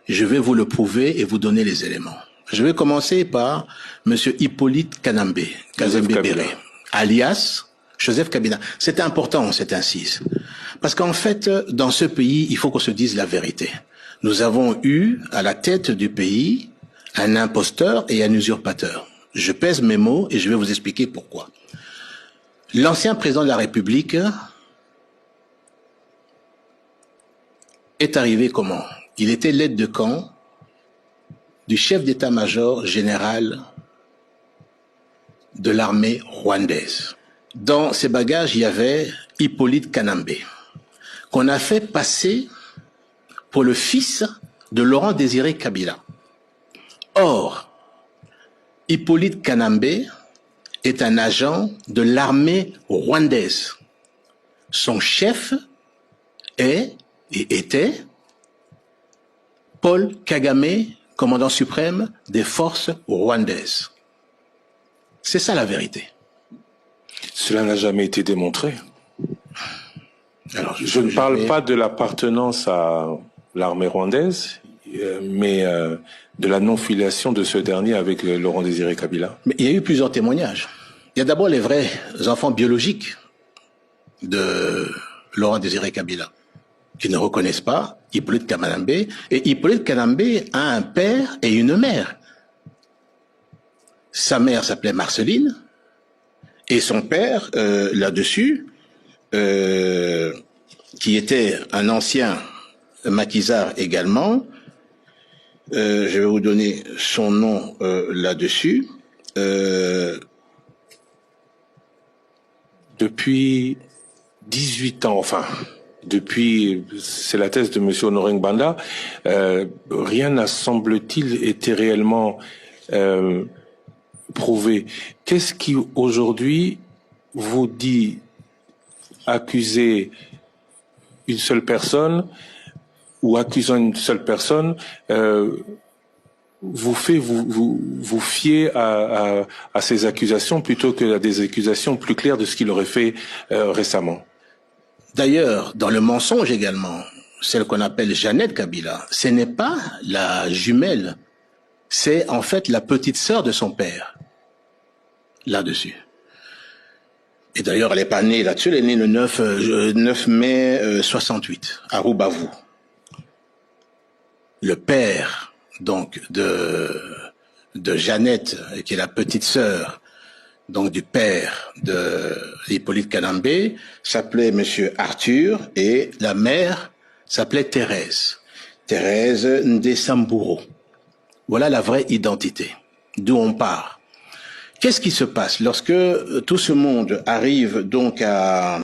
Je vais vous le prouver et vous donner les éléments. Je vais commencer par Monsieur Hippolyte Kazembe-Béré, alias Joseph Kabila. C'est important, cette incise. Parce qu'en fait, dans ce pays, il faut qu'on se dise la vérité. Nous avons eu à la tête du pays un imposteur et un usurpateur. Je pèse mes mots et je vais vous expliquer pourquoi. L'ancien président de la République est arrivé comment? Il était l'aide de camp du chef d'état-major général de l'armée rwandaise. Dans ses bagages, il y avait Hippolyte Kanambe, qu'on a fait passer pour le fils de Laurent Désiré Kabila. Or, Hippolyte Kanambe est un agent de l'armée rwandaise. Son chef est et était Paul Kagame, commandant suprême des forces rwandaises. C'est ça la vérité. Cela n'a jamais été démontré. Alors, je ne parle pas de l'appartenance à l'armée rwandaise, mais de la non-filiation de ce dernier avec Laurent Désiré Kabila. Mais il y a eu plusieurs témoignages. Il y a d'abord les vrais enfants biologiques de Laurent Désiré Kabila, qui ne reconnaissent pas Hippolyte Kanambe. Et Hippolyte Kanambe a un père et une mère. Sa mère s'appelait Marceline, et son père, là-dessus, qui était un ancien maquisard également, je vais vous donner son nom là-dessus. Depuis 18 ans, enfin, c'est la thèse de M. Honoré Ngbanda, rien n'a, semble-t-il, été réellement prouvé. Qu'est-ce qui, aujourd'hui, vous dit accuser une seule personne ou accusant une seule personne vous fait vous fier à ces accusations plutôt que à des accusations plus claires de ce qu'il aurait fait récemment? D'ailleurs, dans le mensonge également, celle qu'on appelle Jeannette Kabila, ce n'est pas la jumelle, c'est en fait la petite sœur de son père, là-dessus. Et d'ailleurs, elle n'est pas née là-dessus, elle est née le 9 mai 68, à Rubavu. Le père, donc, de Jeannette, qui est la petite sœur, donc du père de Hippolyte Kanambe, s'appelait Monsieur Arthur, et la mère s'appelait Thérèse Ndesamburo. Voilà la vraie identité, d'où on part. Qu'est-ce qui se passe lorsque tout ce monde arrive donc à